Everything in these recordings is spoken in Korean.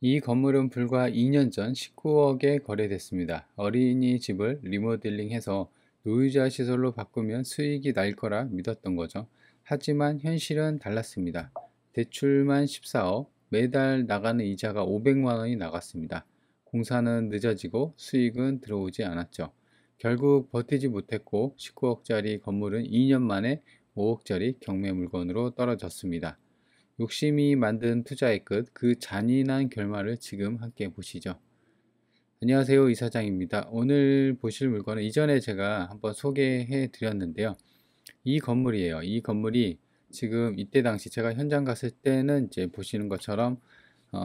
이 건물은 불과 2년 전 19억에 거래됐습니다. 어린이집을 리모델링해서 노유자 시설로 바꾸면 수익이 날 거라 믿었던 거죠. 하지만 현실은 달랐습니다. 대출만 14억, 매달 나가는 이자가 500만 원이 나갔습니다. 공사는 늦어지고 수익은 들어오지 않았죠. 결국 버티지 못했고 19억짜리 건물은 2년 만에 5억짜리 경매 물건으로 떨어졌습니다. 욕심이 만든 투자의 끝, 그 잔인한 결말을 지금 함께 보시죠. 안녕하세요, 이사장입니다. 오늘 보실 물건은 이전에 제가 한번 소개해 드렸는데요. 이 건물이에요. 이 건물이 지금 이때 당시 제가 현장 갔을 때는 이제 보시는 것처럼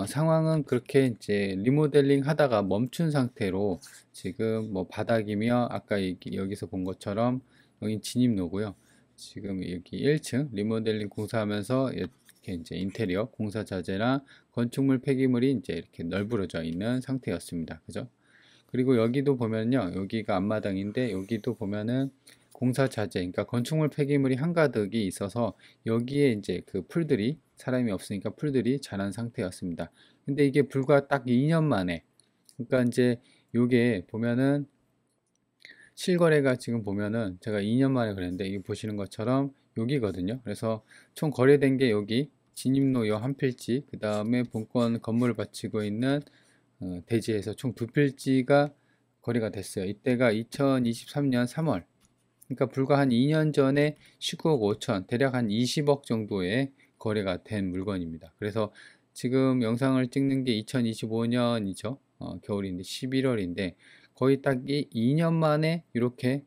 상황은 그렇게 이제 리모델링 하다가 멈춘 상태로 지금 뭐 바닥이며 아까 여기서 본 것처럼 여기 진입로고요. 지금 여기 1층 리모델링 공사하면서 이렇게 이제 인테리어 공사 자재나 건축물 폐기물이 이제 이렇게 널브러져 있는 상태였습니다. 그죠? 그리고 여기도 보면요. 여기가 앞마당인데 여기도 보면은 공사 자재, 그러니까 건축물 폐기물이 한가득이 있어서 여기에 이제 그 풀들이 사람이 없으니까 풀들이 자란 상태였습니다. 근데 이게 불과 딱 2년 만에, 그러니까 이제 요게 보면은 실거래가 지금 보면은 제가 2년 만에 그랬는데 이게 보시는 것처럼 여기거든요. 그래서 총 거래된 게 여기 진입로 요 한 필지, 그 다음에 본권 건물을 바치고 있는 대지에서 총 두 필지가 거래가 됐어요. 이때가 2023년 3월. 그러니까 불과 한 2년 전에 19억 5천, 대략 한 20억 정도의 거래가 된 물건입니다. 그래서 지금 영상을 찍는 게 2025년이죠. 겨울인데 11월인데 거의 딱 2년 만에 이렇게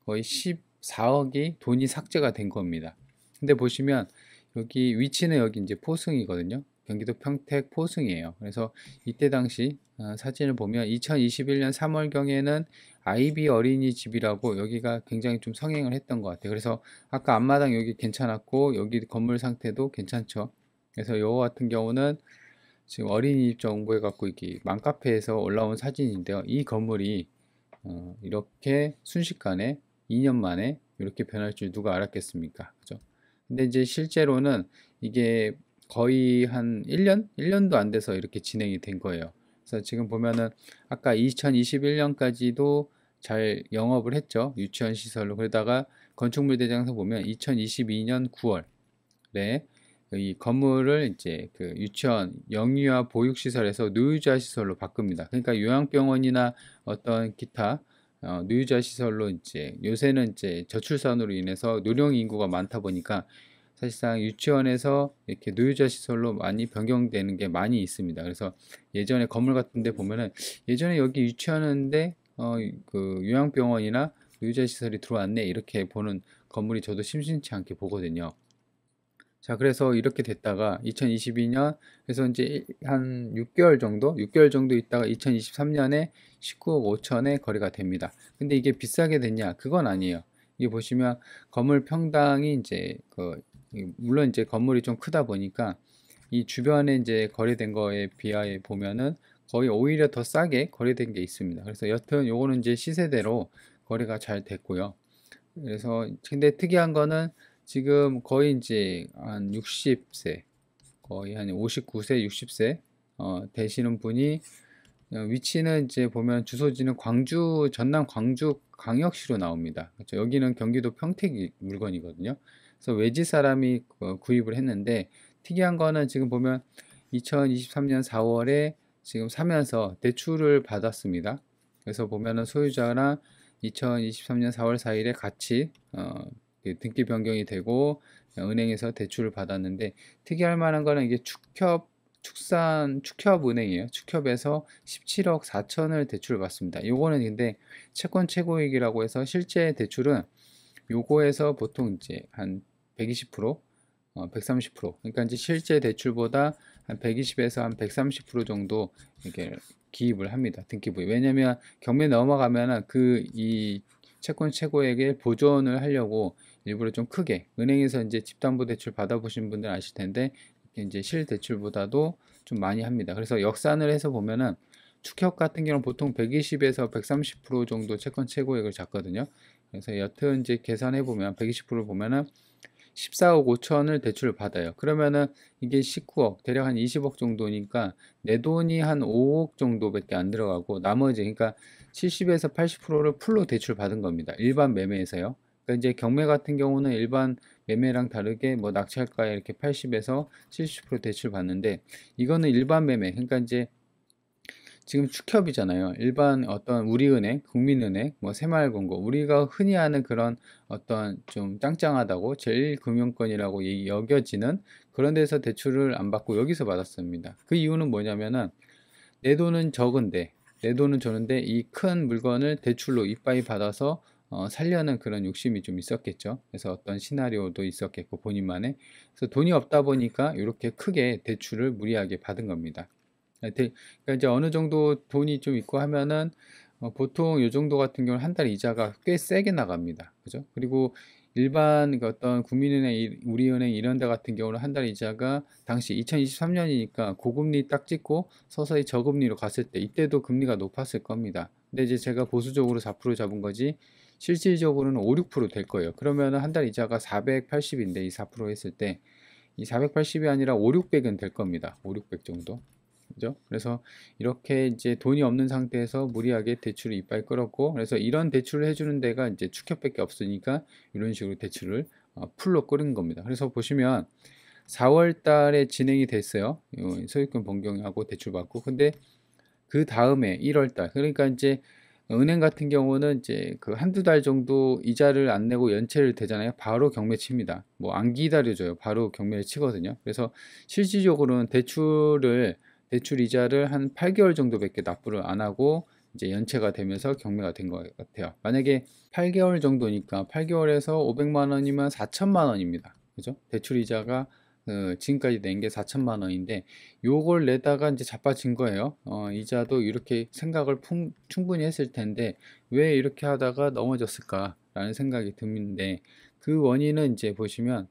거의 14억이 돈이 삭제가 된 겁니다. 근데 보시면 여기 위치는 여기 이제 포승이거든요. 경기도 평택 포승이에요. 그래서 이때 당시 사진을 보면 2021년 3월경에는 아이비 어린이집이라고 여기가 굉장히 좀 성행을 했던 것 같아요. 그래서 아까 앞마당 여기 괜찮았고 여기 건물 상태도 괜찮죠. 그래서 요거 같은 경우는 지금 어린이집 정보해 갖고 이게 맘카페에서 올라온 사진인데요. 이 건물이 이렇게 순식간에 2년 만에 이렇게 변할 줄 누가 알았겠습니까? 그죠? 근데 이제 실제로는 이게 거의 한 1년? 1년도 안 돼서 이렇게 진행이 된 거예요. 그래서 지금 보면은 아까 2021년까지도 잘 영업을 했죠. 유치원 시설로. 그러다가 건축물 대장에서 보면 2022년 9월에 이 건물을 이제 그 유치원 영유아 보육시설에서 노유자 시설로 바꿉니다. 그러니까 요양병원이나 어떤 기타 노유자 시설로 이제 요새는 이제 저출산으로 인해서 노령 인구가 많다 보니까 사실상 유치원에서 이렇게 노유자 시설로 많이 변경되는 게 많이 있습니다. 그래서 예전에 건물 같은 데 보면은 예전에 여기 유치원인데 그 요양병원이나 노유자 시설이 들어왔네 이렇게 보는 건물이 저도 심심치 않게 보거든요. 자, 그래서 이렇게 됐다가 2022년, 그래서 이제 한 6개월 정도? 6개월 정도 있다가 2023년에 19억 5천에 거래가 됩니다. 근데 이게 비싸게 됐냐? 그건 아니에요. 이게 보시면 건물 평당이 이제 물론 이제 건물이 좀 크다 보니까 이 주변에 이제 거래된 거에 비하해 보면은 거의 오히려 더 싸게 거래된 게 있습니다. 그래서 여튼 요거는 이제 시세대로 거래가 잘 됐고요. 그래서 근데 특이한 거는 지금 거의 이제 한 60세, 거의 한 59세, 60세 되시는 분이 위치는 이제 보면 주소지는 광주, 전남 광주 광역시로 나옵니다. 그렇죠? 여기는 경기도 평택 물건이거든요. 그래서 외지 사람이 구입을 했는데 특이한 거는 지금 보면 2023년 4월에 지금 사면서 대출을 받았습니다. 그래서 보면은 소유자랑 2023년 4월 4일에 같이 등기 변경이 되고 은행에서 대출을 받았는데 특이할 만한 거는 이게 축협은행이에요. 축협에서 17억 4천을 대출을 받습니다. 요거는 근데 채권 최고액이라고 해서 실제 대출은 요거에서 보통 이제 한 120%, 130%. 그러니까 이제 실제 대출보다 한 120에서 한 130% 정도 이렇게 기입을 합니다. 등기부에. 왜냐면 경매 넘어가면은 이 채권 최고액을 보존을 하려고 일부러 좀 크게 은행에서 이제 집담보대출 받아보신 분들 아실 텐데 이제 실대출보다도 좀 많이 합니다. 그래서 역산을 해서 보면은 축협 같은 경우는 보통 120에서 130% 정도 채권 최고액을 잡거든요. 그래서 여튼 이제 계산해 보면 120% 보면은 14억 5천을 대출을 받아요. 그러면은 이게 19억, 대략 한 20억 정도니까 내 돈이 한 5억 정도밖에 안 들어가고 나머지 그러니까 70에서 80%를 풀로 대출 받은 겁니다. 일반 매매에서요. 그러니까 이제 경매 같은 경우는 일반 매매랑 다르게 뭐 낙찰가에 이렇게 80에서 70% 대출 받는데 이거는 일반 매매. 그러니까 이제 지금 축협이잖아요. 일반 어떤 우리은행, 국민은행, 뭐 새마을금고 우리가 흔히 아는 그런 어떤 좀 짱짱하다고 제1금융권이라고 여겨지는 그런 데서 대출을 안 받고 여기서 받았습니다. 그 이유는 뭐냐면은 내 돈은 적은데 내 돈은 적은데 이 큰 물건을 대출로 이빠이 받아서 살려는 그런 욕심이 좀 있었겠죠. 그래서 어떤 시나리오도 있었겠고 본인만의. 그래서 돈이 없다 보니까 이렇게 크게 대출을 무리하게 받은 겁니다. 그러니까 이제 어느 정도 돈이 좀 있고 하면은 보통 요 정도 같은 경우는 한 달 이자가 꽤 세게 나갑니다. 그죠? 그리고 일반 그 어떤 국민은행, 우리은행 이런 데 같은 경우는 한 달 이자가 당시 2023년이니까 고금리 딱 찍고 서서히 저금리로 갔을 때 이때도 금리가 높았을 겁니다. 근데 이제 제가 보수적으로 4% 잡은 거지 실질적으로는 5, 6%될 거예요. 그러면은 한 달 이자가 480인데 이 4% 했을 때 이 480이 아니라 5, 600은 될 겁니다. 5, 600 정도. 그죠? 그래서 이렇게 이제 돈이 없는 상태에서 무리하게 대출을 이빨 끌었고, 그래서 이런 대출을 해주는 데가 이제 축협밖에 없으니까 이런 식으로 대출을 풀로 끌은 겁니다. 그래서 보시면 4월 달에 진행이 됐어요. 소유권 변경하고 대출 받고. 근데 그 다음에 1월 달, 그러니까 이제 은행 같은 경우는 이제 그 한두 달 정도 이자를 안 내고 연체를 되잖아요. 바로 경매 칩니다. 뭐 안 기다려줘요. 바로 경매를 치거든요. 그래서 실질적으로는 대출 이자를 한 8개월 정도밖에 납부를 안 하고 이제 연체가 되면서 경매가 된 것 같아요. 만약에 8개월 정도니까 8개월에서 500만 원이면 4천만 원입니다. 그죠? 대출 이자가 지금까지 낸 게 4천만 원인데 요걸 내다가 이제 자빠진 거예요. 이자도 이렇게 생각을 충분히 했을 텐데 왜 이렇게 하다가 넘어졌을까라는 생각이 드는데 그 원인은 이제 보시면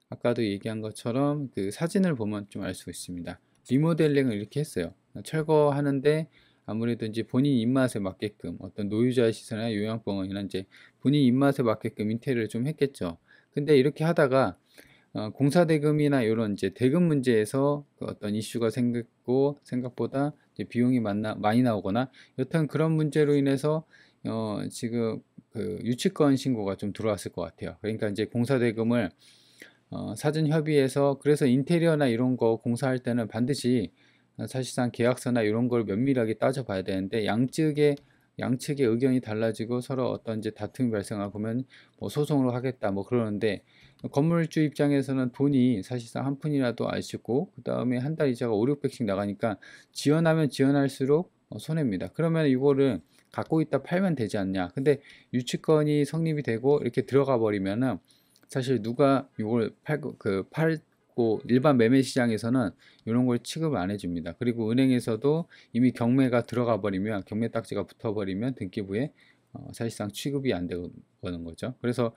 아까도 얘기한 것처럼 그 사진을 보면 좀 알 수 있습니다. 리모델링을 이렇게 했어요. 철거하는데 아무래도 이제 본인 입맛에 맞게끔 어떤 노유자 시설이나 요양병원이나 이제 본인 입맛에 맞게끔 인테리어를 좀 했겠죠. 근데 이렇게 하다가 공사 대금이나 이런 이제 대금 문제에서 그 어떤 이슈가 생겼고 생각보다 이제 비용이 많이 나오거나 여튼 그런 문제로 인해서 지금 그 유치권 신고가 좀 들어왔을 것 같아요. 그러니까 이제 공사 대금을 사전 협의해서 그래서 인테리어나 이런 거 공사할 때는 반드시 사실상 계약서나 이런 걸 면밀하게 따져봐야 되는데 양측의 의견이 달라지고 서로 어떤 이제 다툼이 발생하고 그러면 뭐 소송으로 하겠다 뭐 그러는데 건물주 입장에서는 돈이 사실상 한 푼이라도 아쉽고 그 다음에 한 달 이자가 5, 600씩 나가니까 지연하면 지연할수록 손해입니다. 그러면 이거를 갖고 있다 팔면 되지 않냐. 근데 유치권이 성립이 되고 이렇게 들어가 버리면은 사실 누가 이걸 팔고 일반 매매 시장에서는 이런 걸 취급을 안 해줍니다. 그리고 은행에서도 이미 경매가 들어가 버리면 경매 딱지가 붙어 버리면 등기부에 사실상 취급이 안 되는 거죠. 그래서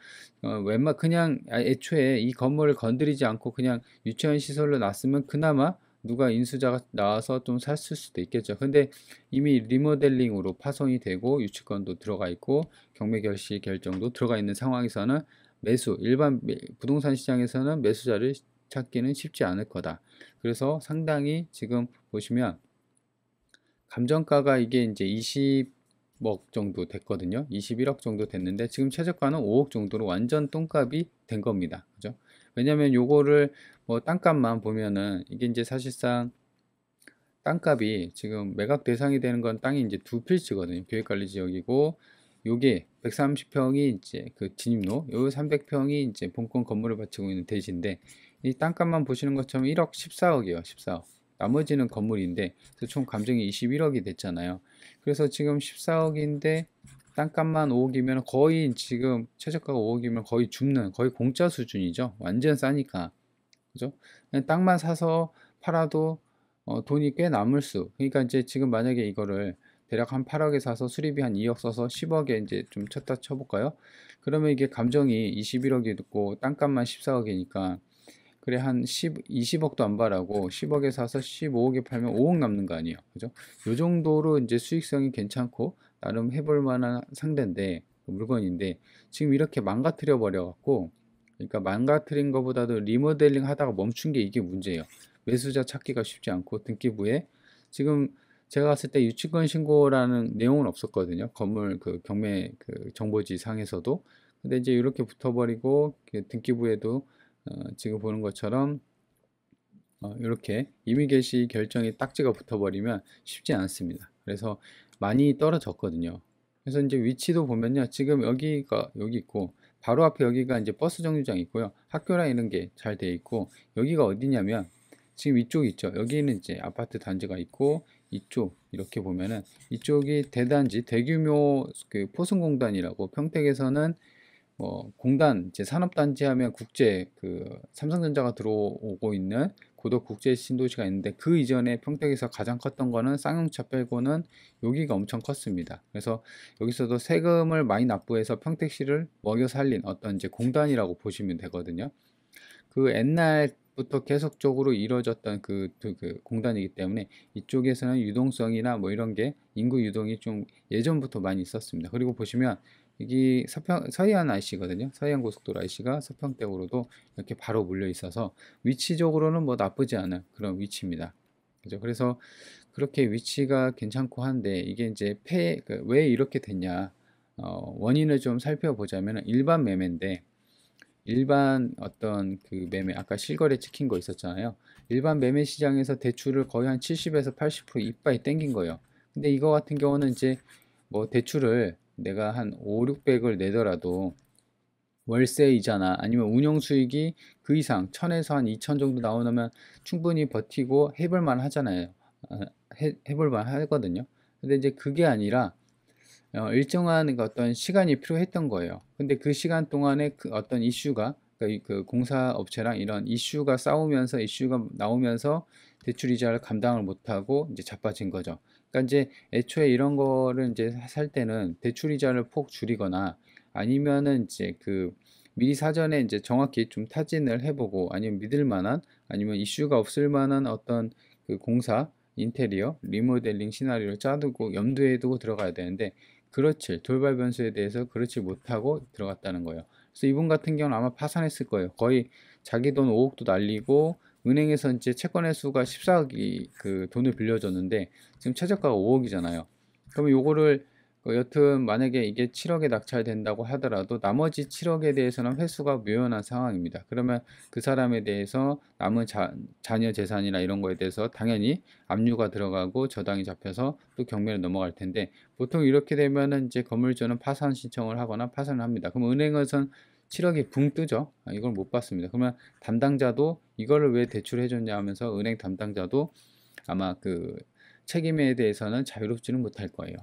그냥 애초에 이 건물을 건드리지 않고 그냥 유치원 시설로 놨으면 그나마 누가 인수자가 나와서 좀 샀을 수도 있겠죠. 근데 이미 리모델링으로 파손이 되고 유치권도 들어가 있고 경매 결시 결정도 들어가 있는 상황에서는 일반 부동산 시장에서는 매수자를 찾기는 쉽지 않을 거다. 그래서 상당히 지금 보시면 감정가가 이게 이제 20억 정도 됐거든요. 21억 정도 됐는데 지금 최저가는 5억 정도로 완전 똥값이 된 겁니다. 그죠? 왜냐면 요거를 뭐 땅값만 보면은 이게 이제 사실상 땅값이 지금 매각 대상이 되는 건 땅이 이제 두 필지거든요. 계획관리지역이고 요게 130평이 이제 그 진입로, 요 300평이 이제 본권 건물을 바치고 있는 대지인데 이 땅값만 보시는 것처럼 1억 14억이에요. 14억. 나머지는 건물인데 그래서 총 감정이 21억이 됐잖아요. 그래서 지금 14억인데 땅값만 5억이면 거의 지금 최저가가 5억이면 거의 줍는 거의 공짜 수준이죠. 완전 싸니까. 그죠? 그냥 땅만 사서 팔아도 돈이 꽤 남을 그러니까 이제 지금 만약에 이거를 대략 한 8억에 사서 수리비 한 2억 써서 10억에 이제 좀 쳤다 쳐볼까요? 그러면 이게 감정이 21억이 있고 땅값만 14억이니까 그래 한 20억도 안 바라고 10억에 사서 15억에 팔면 5억 남는 거 아니에요. 그죠? 요 정도로 이제 수익성이 괜찮고 나름 해볼 만한 상대인데 그 물건인데 지금 이렇게 망가뜨려 버려 갖고 그러니까 망가뜨린 것보다도 리모델링 하다가 멈춘 게 이게 문제예요. 매수자 찾기가 쉽지 않고 등기부에 지금 제가 갔을 때 유치권 신고라는 내용은 없었거든요. 건물 그 경매 그 정보지 상에서도. 근데 이제 이렇게 붙어버리고 등기부에도 지금 보는 것처럼 이렇게 임의 개시 결정이 딱지가 붙어버리면 쉽지 않습니다. 그래서 많이 떨어졌거든요. 그래서 이제 위치도 보면요. 지금 여기가 여기 있고 바로 앞에 여기가 이제 버스 정류장 있고요. 학교랑 이런 게 잘 돼 있고 여기가 어디냐면 지금 이쪽 있죠. 여기는 이제 아파트 단지가 있고 이쪽 이렇게 보면은 이쪽이 대단지 대규모 그 포승공단이라고 평택에서는 공단 이제 산업단지 하면 국제 그 삼성전자가 들어오고 있는 고덕 국제 신도시가 있는데 그 이전에 평택에서 가장 컸던 거는 쌍용차 빼고는 여기가 엄청 컸습니다. 그래서 여기서도 세금을 많이 납부해서 평택시를 먹여 살린 어떤 이제 공단이라고 보시면 되거든요. 그 옛날부터 계속적으로 이루어졌던 그 공단이기 때문에 이쪽에서는 유동성이나 뭐 이런 게 인구 유동이 좀 예전부터 많이 있었습니다. 그리고 보시면 여기 서해안 IC거든요. 서해안 고속도로 IC가 서평택으로도 이렇게 바로 몰려 있어서 위치적으로는 뭐 나쁘지 않은 그런 위치입니다. 그죠? 그래서 그렇게 위치가 괜찮고 한데 이게 이제 왜 이렇게 됐냐? 원인을 좀 살펴보자면 일반 매매인데 일반 어떤 그 매매 아까 실거래 찍힌 거 있었잖아요. 일반 매매 시장에서 대출을 거의 한 70에서 80% 이빠이 땡긴 거예요. 근데 이거 같은 경우는 이제 뭐 대출을 내가 한 5, 600을 내더라도 월세 이자나 아니면 운영 수익이 그 이상 1000에서 한 2000 정도 나오면 충분히 버티고 해볼 만 하잖아요. 해볼 만 하거든요. 근데 이제 그게 아니라 일정한 그 어떤 시간이 필요했던 거예요. 근데 그 시간 동안에 그 어떤 이슈가 그러니까 그 공사업체랑 이런 이슈가 싸우면서 이슈가 나오면서 대출 이자를 감당을 못하고 이제 자빠진 거죠. 그러니까 이제 애초에 이런 거를 이제 살 때는 대출 이자를 폭 줄이거나 아니면은 이제 그 미리 사전에 이제 정확히 좀 타진을 해보고 아니면 믿을 만한 아니면 이슈가 없을 만한 어떤 그 공사 인테리어 리모델링 시나리오를 짜두고 염두에 두고 들어가야 되는데 그렇지. 돌발 변수에 대해서 그렇지 못하고 들어갔다는 거예요. 그래서 이분 같은 경우는 아마 파산했을 거예요. 거의 자기 돈 5억도 날리고 은행에서 이제 채권 회수가 14억이 그 돈을 빌려줬는데 지금 최저가가 5억이잖아요. 그러면 요거를 여튼 만약에 이게 7억에 낙찰된다고 하더라도 나머지 7억에 대해서는 회수가 묘연한 상황입니다. 그러면 그 사람에 대해서 남은 자녀 재산이나 이런 거에 대해서 당연히 압류가 들어가고 저당이 잡혀서 또 경매로 넘어갈 텐데 보통 이렇게 되면은 이제 건물주는 파산 신청을 하거나 파산을 합니다. 그럼 은행에선 7억이 붕 뜨죠. 이걸 못 받습니다. 그러면 담당자도 이거를 왜 대출해 줬냐 하면서 은행 담당자도 아마 그 책임에 대해서는 자유롭지는 못할 거예요.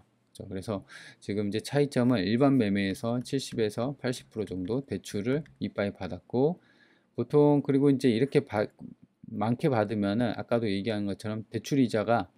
그래서 지금 이제 차이점은 일반 매매에서 70에서 80% 정도 대출을 이빠이 받았고 보통 그리고 이제 이렇게 많게 받으면은 아까도 얘기한 것처럼 대출 이자가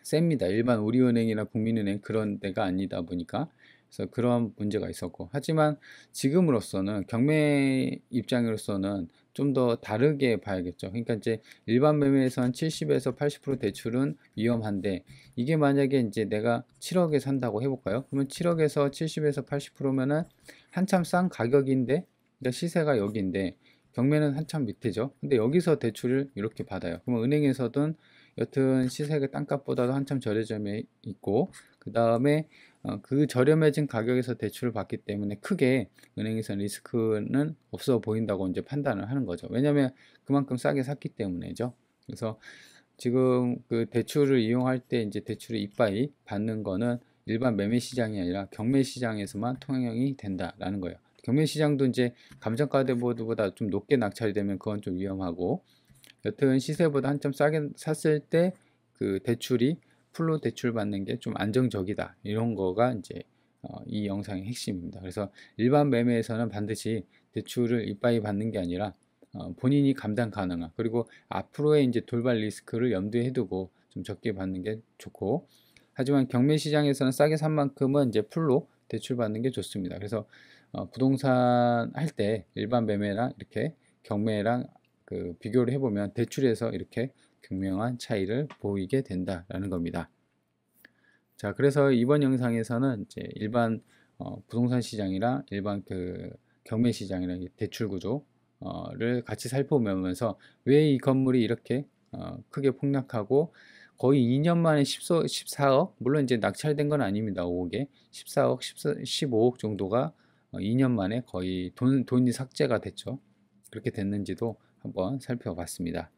셉니다. 일반 우리은행이나 국민은행 그런 데가 아니다 보니까 그래서 그런 문제가 있었고 하지만 지금으로서는 경매 입장으로서는 좀 더 다르게 봐야겠죠. 그러니까 이제 일반 매매에서는 70에서 80% 대출은 위험한데 이게 만약에 이제 내가 7억에 산다고 해볼까요? 그러면 7억에서 70에서 80%면은 한참 싼 가격인데 그러니까 시세가 여기인데 경매는 한참 밑에죠. 근데 여기서 대출을 이렇게 받아요. 그러면 은행에서든 여튼 시세가 땅값보다도 한참 저렴해 있고 그 다음에 그 저렴해진 가격에서 대출을 받기 때문에 크게 은행에서는 리스크는 없어 보인다고 이제 판단을 하는 거죠. 왜냐하면 그만큼 싸게 샀기 때문에죠. 그래서 지금 그 대출을 이용할 때 이제 대출을 이빠이 받는 거는 일반 매매 시장이 아니라 경매 시장에서만 통용이 된다라는 거예요. 경매 시장도 이제 감정가대보다 좀 높게 낙찰이 되면 그건 좀 위험하고 여튼 시세보다 한참 싸게 샀을 때 그 대출이 풀로 대출 받는 게 좀 안정적이다. 이런 거가 이제 이 영상의 핵심입니다. 그래서 일반 매매에서는 반드시 대출을 이빠이 받는 게 아니라 본인이 감당 가능한 그리고 앞으로의 이제 돌발 리스크를 염두에 두고 좀 적게 받는 게 좋고 하지만 경매 시장에서는 싸게 산 만큼은 이제 풀로 대출 받는 게 좋습니다. 그래서 부동산 할 때 일반 매매랑 이렇게 경매랑 그 비교를 해보면 대출에서 이렇게 극명한 차이를 보이게 된다라는 겁니다. 자, 그래서 이번 영상에서는 이제 일반 부동산 시장이랑 일반 그 경매 시장이나 대출 구조를 같이 살펴보면서 왜 이 건물이 이렇게 크게 폭락하고 거의 2년 만에 14억, 물론 이제 낙찰된 건 아닙니다. 5억에 14억, 15억 정도가 2년 만에 거의 돈이 삭제가 됐죠. 그렇게 됐는지도 한번 살펴봤습니다.